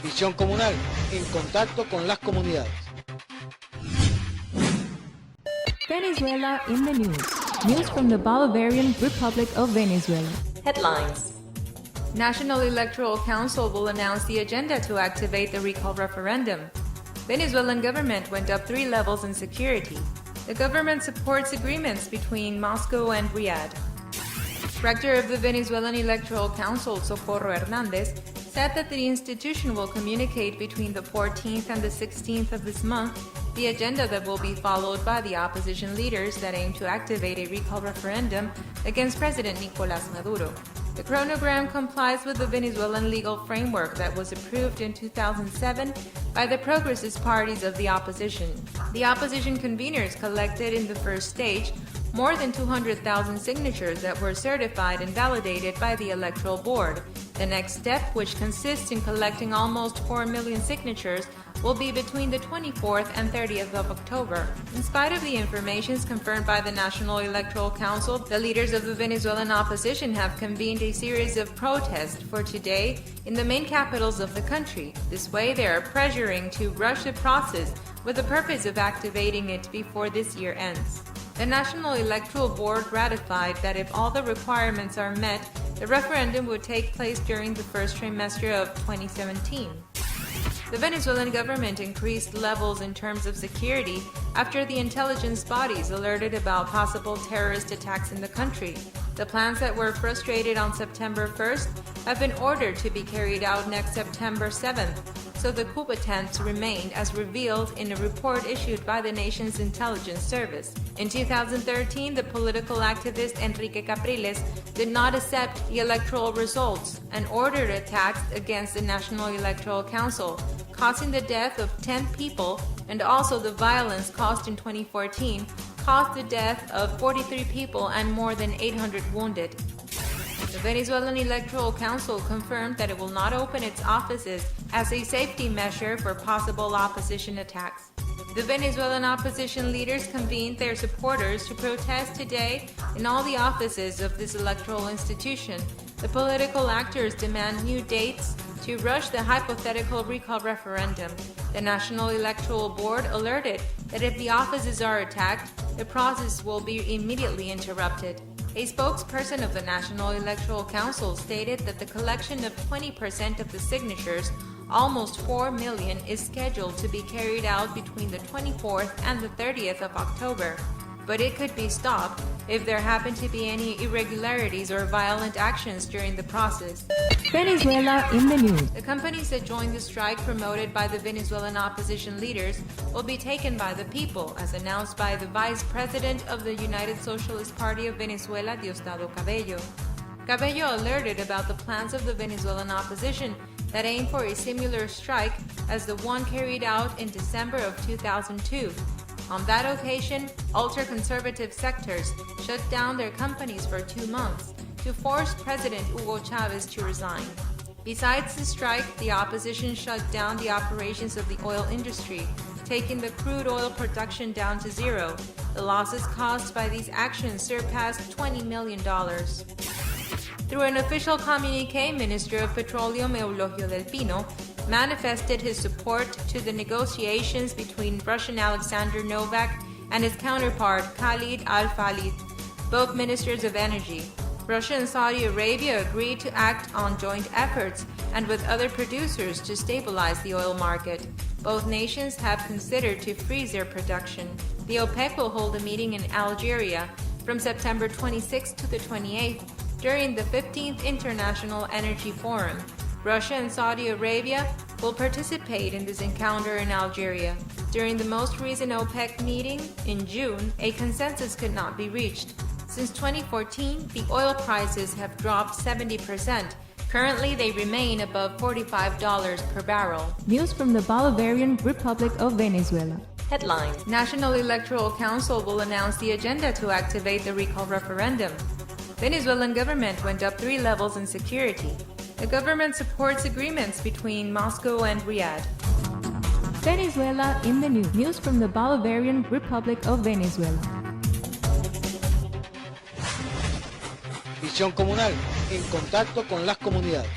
Visión comunal, en contacto con las comunidades. Venezuela in the news. News from the Bolivarian Republic of Venezuela. Headlines. National Electoral Council will announce the agenda to activate the recall referendum. Venezuelan government went up 3 levels in security. The government supports agreements between Moscow and Riyadh. Rector of the Venezuelan Electoral Council, Socorro Hernandez, said that the institution will communicate between the 14th and the 16th of this month the agenda that will be followed by the opposition leaders that aim to activate a recall referendum against President Nicolás Maduro. The chronogram complies with the Venezuelan legal framework that was approved in 2007 by the progressist parties of the opposition. The opposition conveners collected in the first stage more than 200,000 signatures that were certified and validated by the Electoral Board. The next step, which consists in collecting almost 4 million signatures, will be between the 24th and 30th of October. In spite of the informations confirmed by the National Electoral Council, the leaders of the Venezuelan opposition have convened a series of protests for today in the main capitals of the country. This way, they are pressuring to rush the process with the purpose of activating it before this year ends. The National Electoral Board ratified that if all the requirements are met, the referendum would take place during the first trimester of 2017. The Venezuelan government increased levels in terms of security after the intelligence bodies alerted about possible terrorist attacks in the country. The plans that were frustrated on September 1st have been ordered to be carried out next September 7th, so the coup attempts remained as revealed in a report issued by the nation's intelligence service. In 2013, the political activist Enrique Capriles did not accept the electoral results and ordered attacks against the National Electoral Council, causing the death of 10 people, and also the violence caused in 2014 caused the death of 43 people and more than 800 wounded. The Venezuelan Electoral Council confirmed that it will not open its offices as a safety measure for possible opposition attacks. The Venezuelan opposition leaders convened their supporters to protest today in all the offices of this electoral institution. The political actors demand new dates to rush the hypothetical recall referendum. The National Electoral Board alerted that if the offices are attacked, the process will be immediately interrupted. A spokesperson of the National Electoral Council stated that the collection of 20% of the signatures, almost 4 million, is scheduled to be carried out between the 24th and the 30th of October. But it could be stopped if there happen to be any irregularities or violent actions during the process. Venezuela in the news. The companies that joined the strike promoted by the Venezuelan opposition leaders will be taken by the people, as announced by the Vice President of the United Socialist Party of Venezuela, Diosdado Cabello. Cabello alerted about the plans of the Venezuelan opposition that aim for a similar strike as the one carried out in December of 2002. On that occasion, ultra-conservative sectors shut down their companies for 2 months to force President Hugo Chavez to resign. Besides the strike, the opposition shut down the operations of the oil industry, taking the crude oil production down to zero. The losses caused by these actions surpassed $20 million. Through an official communiqué, Minister of Petroleum Eulogio del Pino manifested his support to the negotiations between Russian Alexander Novak and his counterpart Khalid al-Falih, both ministers of energy. Russia and Saudi Arabia agreed to act on joint efforts and with other producers to stabilize the oil market. Both nations have considered to freeze their production. The OPEC will hold a meeting in Algeria from September 26th to the 28th during the 15th International Energy Forum. Russia and Saudi Arabia will participate in this encounter in Algeria. During the most recent OPEC meeting in June, a consensus could not be reached. Since 2014, the oil prices have dropped 70%. Currently, they remain above $45 per barrel. News from the Bolivarian Republic of Venezuela. Headlines. National Electoral Council will announce the agenda to activate the recall referendum. Venezuelan government went up 3 levels in security. The government supports agreements between Moscow and Riyadh. Venezuela in the news. News from the Bolivarian Republic of Venezuela. Visión comunal, en contacto con las comunidades.